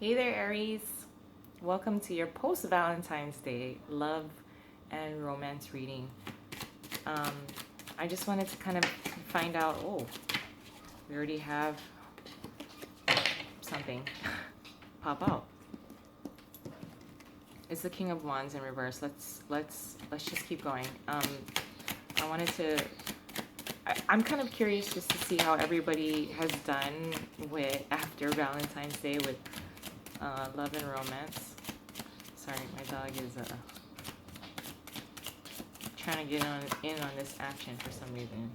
Hey there, Aries. Welcome to your post Valentine's Day love and romance reading. Um, I just wanted to kind of find out. Oh, we already have something pop out. It's the King of Wands in reverse. Let's just keep going. I wanted to. I'm kind of curious just to see how everybody has done with after Valentine's Day with love and romance. Sorry, my dog is trying to get in on this action for some reason.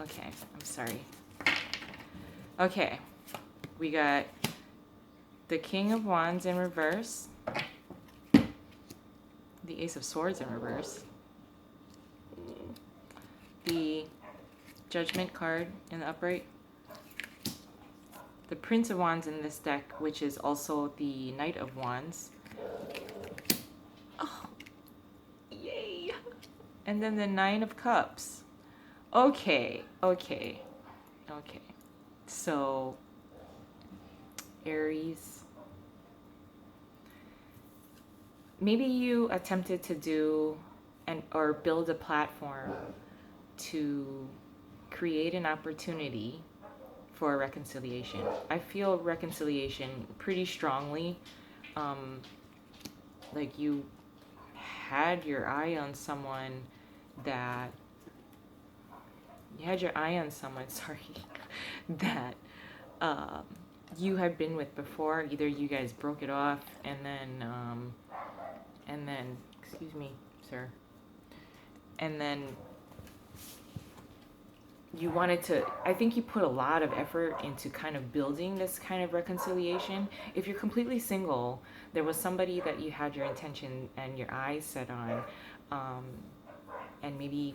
Okay, I'm sorry. Okay, we got the King of Wands in reverse, the Ace of Swords in reverse, the Judgment card in the upright, the Prince of Wands in this deck, which is also the Knight of Wands. Oh, yay! And then the Nine of Cups. Okay. So, Aries, maybe you attempted to do or build a platform to create an opportunity for reconciliation. I feel reconciliation pretty strongly. Like you had your eye on someone that sorry, that you had been with before. Either you guys broke it off and then excuse me, sir, and then you wanted to, I think you put a lot of effort into kind of building this kind of reconciliation. If you're completely single, there was somebody that you had your intention and your eyes set on, and maybe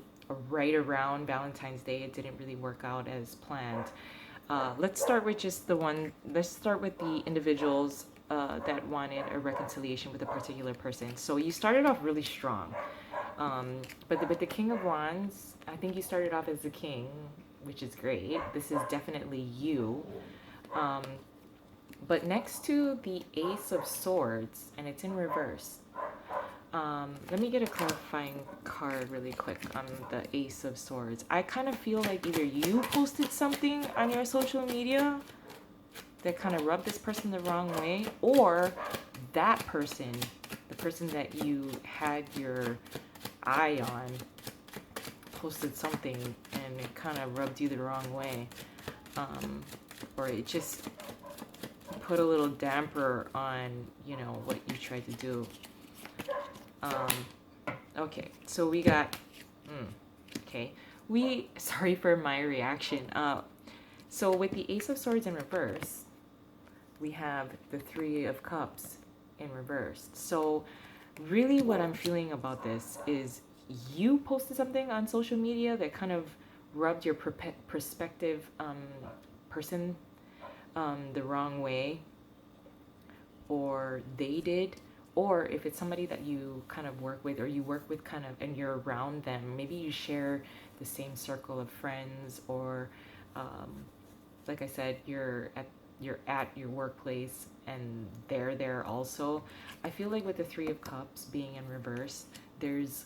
right around Valentine's Day it didn't really work out as planned. Let's start with the individuals that wanted a reconciliation with a particular person. So you started off really strong. But with the King of Wands, I think you started off as the king, which is great. This is definitely you. But next to the Ace of Swords, and it's in reverse. Let me get a clarifying card really quick on the Ace of Swords. I kind of feel like either you posted something on your social media that kind of rubbed this person the wrong way, or that person, the person that you had your eye on, posted something and it kind of rubbed you the wrong way, or it just put a little damper on what you tried to do. Okay, so we got sorry for my reaction. So with the Ace of Swords in reverse, we have the Three of Cups in reverse. So really what I'm feeling about this is you posted something on social media that kind of rubbed your prospective person the wrong way, or they did, or if it's somebody that you kind of work with, or you work with kind of and you're around them, maybe you share the same circle of friends, or like I said, you're at your workplace and they're there also. I feel like with the Three of Cups being in reverse, there's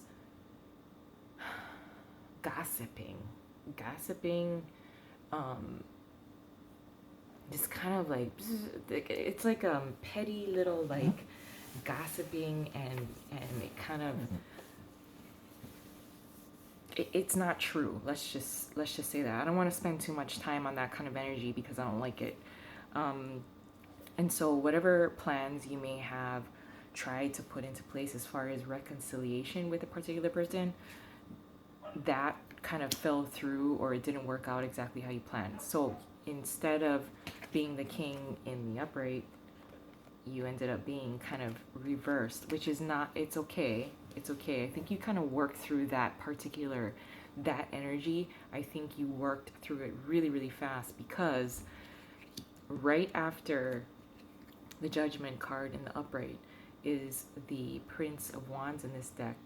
gossiping, just kind of like, it's like petty little like gossiping, and it kind of, it's not true. Let's just say that. I don't want to spend too much time on that kind of energy because I don't like it. And so whatever plans you may have tried to put into place as far as reconciliation with a particular person, that kind of fell through, or it didn't work out exactly how you planned. So instead of being the king in the upright, you ended up being kind of reversed, which is not, it's okay. I think you kind of worked through that energy. I think you worked through it really, really fast, because right after the Judgment card in the upright is the Prince of Wands in this deck,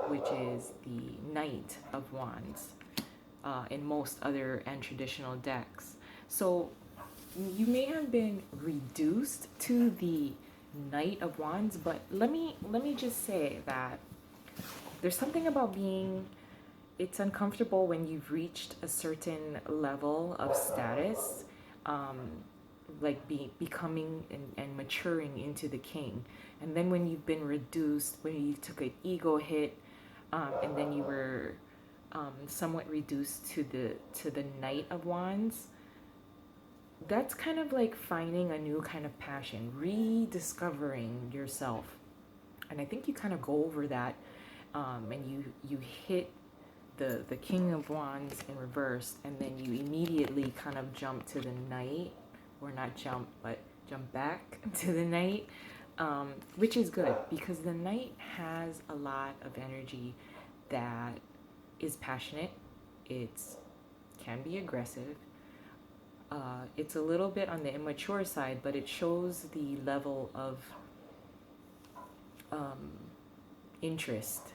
which is the Knight of Wands in most other and traditional decks. So you may have been reduced to the Knight of Wands, but let me just say that there's something about being, it's uncomfortable when you've reached a certain level of status, um, like becoming and maturing into the king. And then when you've been reduced, when you took an ego hit, and then you were somewhat reduced to the Knight of Wands, that's kind of like finding a new kind of passion, rediscovering yourself. And I think you kind of go over that, and you hit the King of Wands in reverse, and then you immediately kind of jump to the Knight, or not jump, but jump back to the Knight, which is good because the Knight has a lot of energy that is passionate. It's can be aggressive. It's a little bit on the immature side, but it shows the level of interest,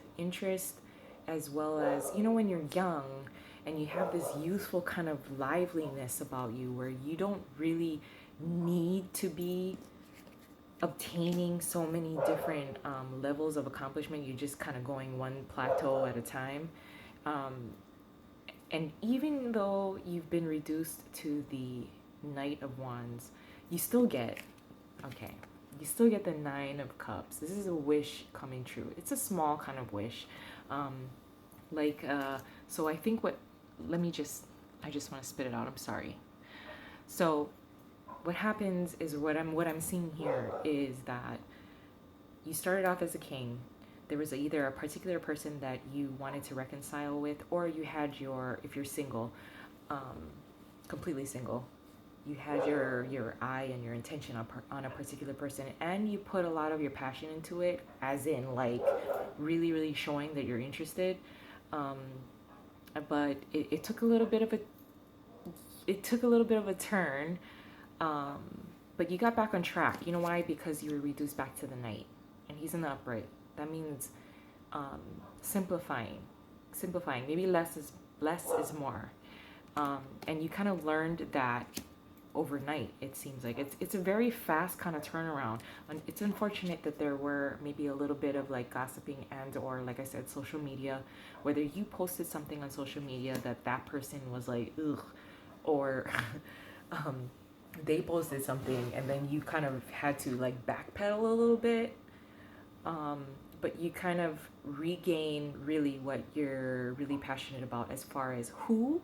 as well as, when you're young and you have this youthful kind of liveliness about you where you don't really need to be obtaining so many different levels of accomplishment. You're just kind of going one plateau at a time. And even though you've been reduced to the Knight of Wands, you still get, you still get the Nine of Cups. This is a wish coming true. It's a small kind of wish. So I think I just want to spit it out. I'm sorry. So what happens is what I'm seeing here is that you started off as a king. There was either a particular person that you wanted to reconcile with, or you had if you're single, completely single, you had your eye and your intention on a particular person, and you put a lot of your passion into it, as in like really, really showing that you're interested. But it took a little bit of a turn, but you got back on track. You know why? Because you were reduced back to the Knight, and he's in the upright. That means simplifying. Maybe less is more, and you kind of learned that overnight. It seems like it's a very fast kind of turnaround. And it's unfortunate that there were maybe a little bit of like gossiping and, or like I said, social media. Whether you posted something on social media that person was like ugh, or they posted something and then you kind of had to like backpedal a little bit. But you kind of regain really what you're really passionate about, as far as who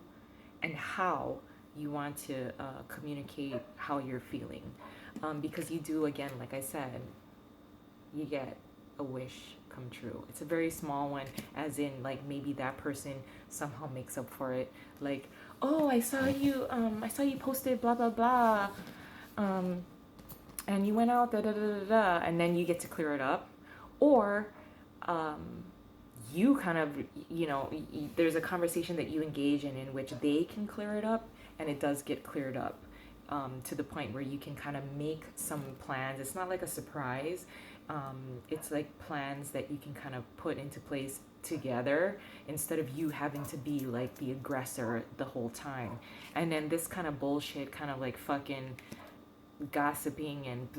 and how you want to communicate how you're feeling. Because you do, again, like I said, you get a wish come true. It's a very small one, as in like maybe that person somehow makes up for it. Like, oh, I saw you posted blah, blah, blah. And you went out, da, da, da, da, da, and then you get to clear it up. Or you kind of, there's a conversation that you engage in which they can clear it up, and it does get cleared up to the point where you can kind of make some plans. It's not like a surprise. It's like plans that you can kind of put into place together, instead of you having to be like the aggressor the whole time. And then this kind of bullshit, kind of like fucking gossiping and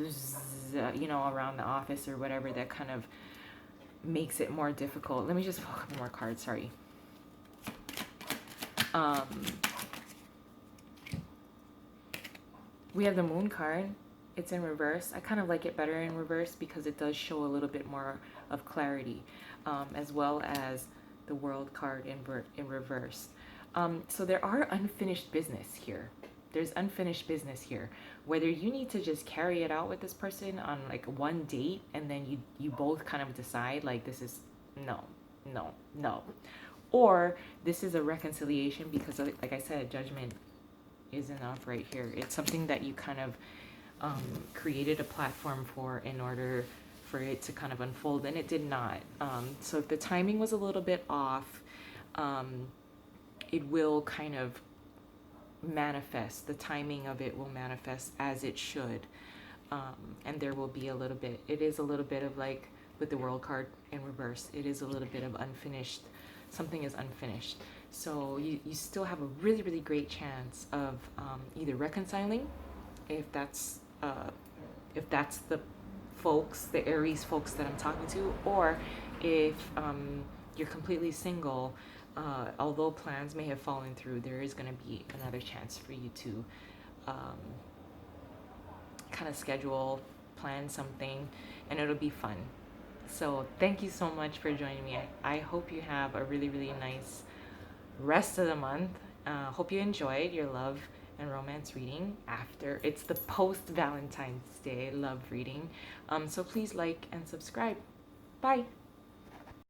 around the office or whatever, that kind of makes it more difficult. Let me just pull a couple more cards. Sorry. We have the Moon card. It's in reverse. I kind of like it better in reverse because it does show a little bit more of clarity, as well as the World card in reverse. So there are unfinished business here. There's unfinished business here. Whether you need to just carry it out with this person on like one date, and then you both kind of decide like this is no, or this is a reconciliation, because like I said, judgment is enough right here. It's something that you kind of created a platform for in order for it to kind of unfold, and it did not. So if the timing was a little bit off, it will kind of manifest. The timing of it will manifest as it should, and there will be it is a little bit of like with the World card in reverse, it is a little bit of unfinished. Something is unfinished, so you still have a really, really great chance of either reconciling if that's the folks, the Aries folks that I'm talking to, or if you're completely single, although plans may have fallen through, there is going to be another chance for you to kind of schedule, plan something, and it'll be fun. So thank you so much for joining me. I hope you have a really, really nice rest of the month. Hope you enjoyed your love and romance reading after. It's the post Valentine's Day love reading. So please like and subscribe. Bye.